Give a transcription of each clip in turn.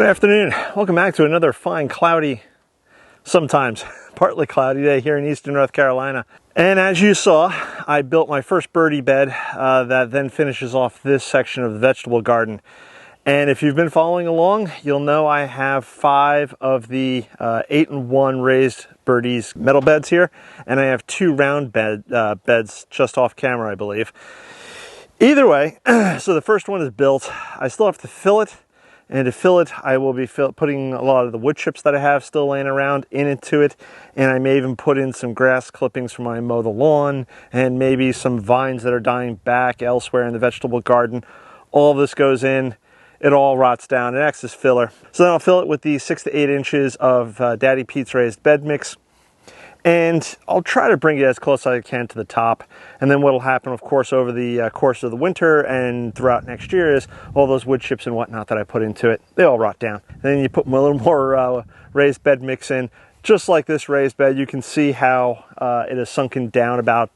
afternoon. Welcome back to another fine, cloudy, sometimes partly cloudy day here in eastern North Carolina. And as you saw, I built my first birdie bed that then finishes off this section of the vegetable garden. And if you've been following along, you'll know I have 5 of the 8-in-1 raised birdies metal beds here, and I have 2 round beds just off camera, I believe. Either way, so the first one is built. I still have to fill it. And to fill it, I will be putting a lot of the wood chips that I have still laying around into it. And I may even put in some grass clippings from when I mow the lawn, and maybe some vines that are dying back elsewhere in the vegetable garden. All of this goes in. It all rots down. It acts as filler. So then I'll fill it with the 6 to 8 inches of Daddy Pete's raised bed mix. And I'll try to bring it as close as I can to the top. And then what will happen, of course, over the course of the winter and throughout next year is all those wood chips and whatnot that I put into it, they all rot down. And then you put a little more raised bed mix in. Just like this raised bed, you can see how it has sunken down about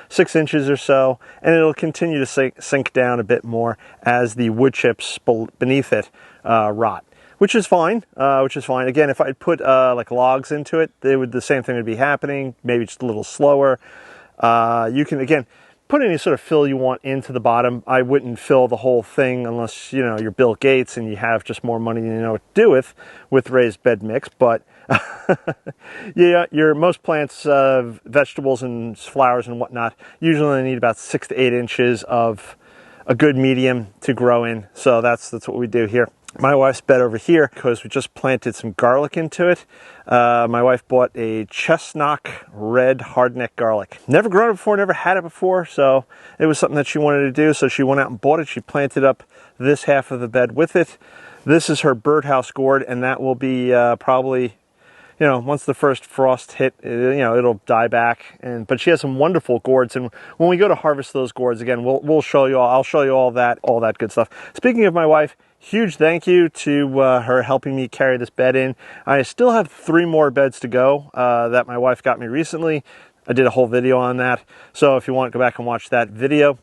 6 inches or so, and it'll continue to sink down a bit more as the wood chips beneath it rot. Which is fine. Again, if I'd put like logs into it, the same thing would be happening, maybe just a little slower. You can, again, put any sort of fill you want into the bottom. I wouldn't fill the whole thing unless, you know, you're Bill Gates and you have just more money than you know what to do with raised bed mix. But yeah, most plants, vegetables and flowers and whatnot, usually need about 6 to 8 inches of a good medium to grow in. So that's what we do here. My wife's bed over here, because we just planted some garlic into it. My wife bought a chestnut red hardneck garlic. Never grown it before, never had it before, so it was something that she wanted to do, so she went out and bought it. She planted up this half of the bed with it. This is her birdhouse gourd, and that will be probably, you know, once the first frost hit, you know, it'll die back. But she has some wonderful gourds, and when we go to harvest those gourds, again, we'll show you all. I'll show you all that good stuff. Speaking of my wife, huge thank you to her helping me carry this bed in. I still have 3 more beds to go that my wife got me recently. I did a whole video on that, so if you want to go back and watch that video.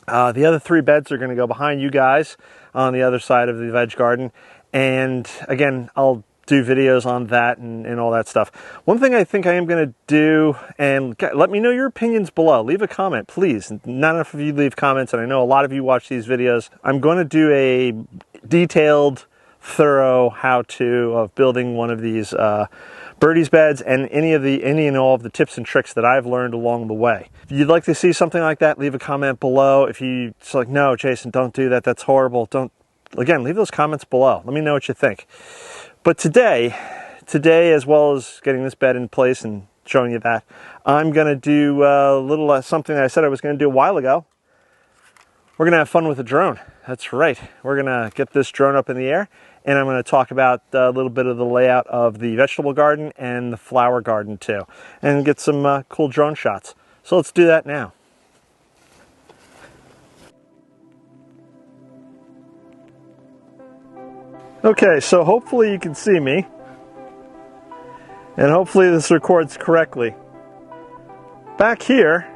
The other 3 beds are going to go behind you guys on the other side of the veg garden, and again, I'll do videos on that and all that stuff. One thing I think I am going to do, and let me know your opinions below. Leave a comment, please. Not enough of you leave comments, and I know a lot of you watch these videos. I'm going to do a detailed, thorough how-to of building one of these birdies beds and any and all of the tips and tricks that I've learned along the way. If you'd like to see something like that, leave a comment below. If you just like, no, Jason, don't do that. That's horrible. Again, leave those comments below. Let me know what you think. But today, as well as getting this bed in place and showing you that, I'm going to do a little something that I said I was going to do a while ago. We're going to have fun with a drone. That's right. We're going to get this drone up in the air, and I'm going to talk about a little bit of the layout of the vegetable garden and the flower garden too, and get some cool drone shots. So let's do that now. Okay, so hopefully you can see me, and hopefully this records correctly. Back here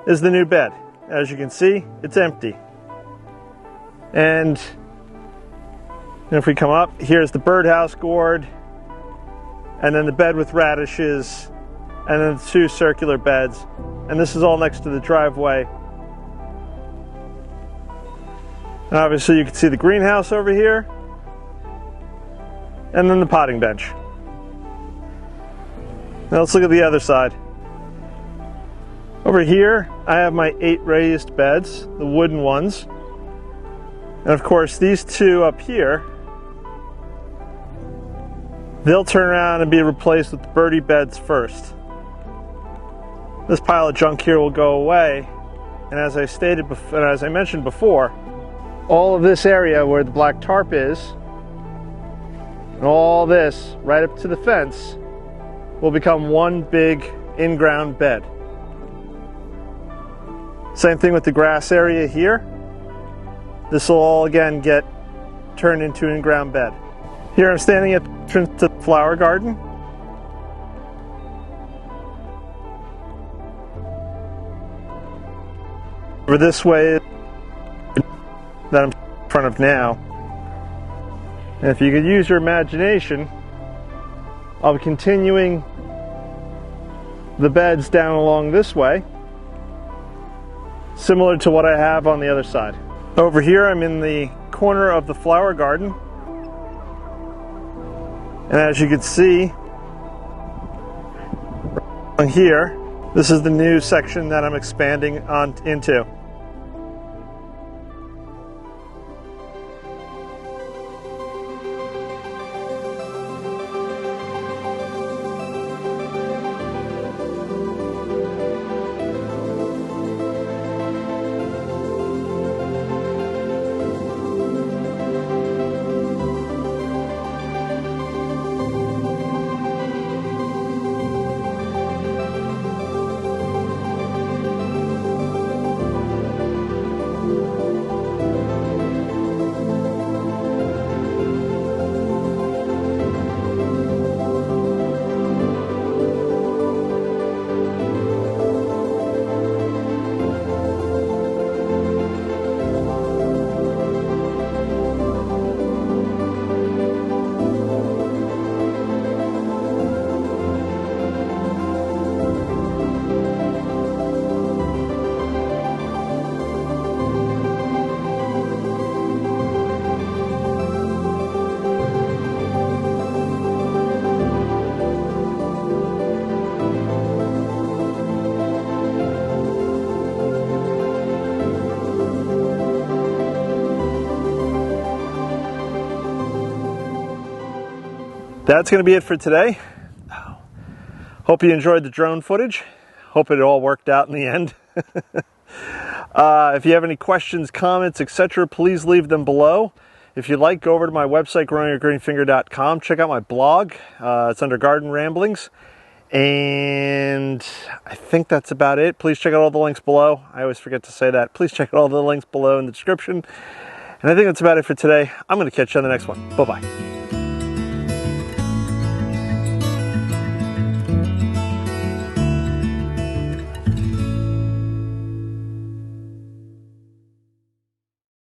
is the new bed. As you can see, it's empty. And if we come up, here's the birdhouse gourd, and then the bed with radishes, and then 2 circular beds. And this is all next to the driveway. And obviously you can see the greenhouse over here, and then the potting bench. Now let's look at the other side. Over here, I have my 8 raised beds, the wooden ones. And of course, these 2 up here, they'll turn around and be replaced with the birdie beds first. This pile of junk here will go away. And as I stated before, and as I mentioned before, all of this area where the black tarp is, and all this right up to the fence, will become one big in-ground bed. Same thing with the grass area here. This will all again get turned into an in-ground bed. Here I'm standing at the entrance to the flower garden. Over this way that I'm in front of now And if you could use your imagination, I'll be continuing the beds down along this way, similar to what I have on the other side. Over here, I'm in the corner of the flower garden. And as you can see here, this is the new section that I'm expanding on into. That's going to be it for today. Hope you enjoyed the drone footage. Hope it all worked out in the end. If you have any questions, comments, etc., please leave them below. If you'd like, go over to my website, growingaggreenfinger.com. Check out my blog. It's under Garden Ramblings. And I think that's about it. Please check out all the links below. I always forget to say that. Please check out all the links below in the description. And I think that's about it for today. I'm going to catch you on the next one. Bye-bye.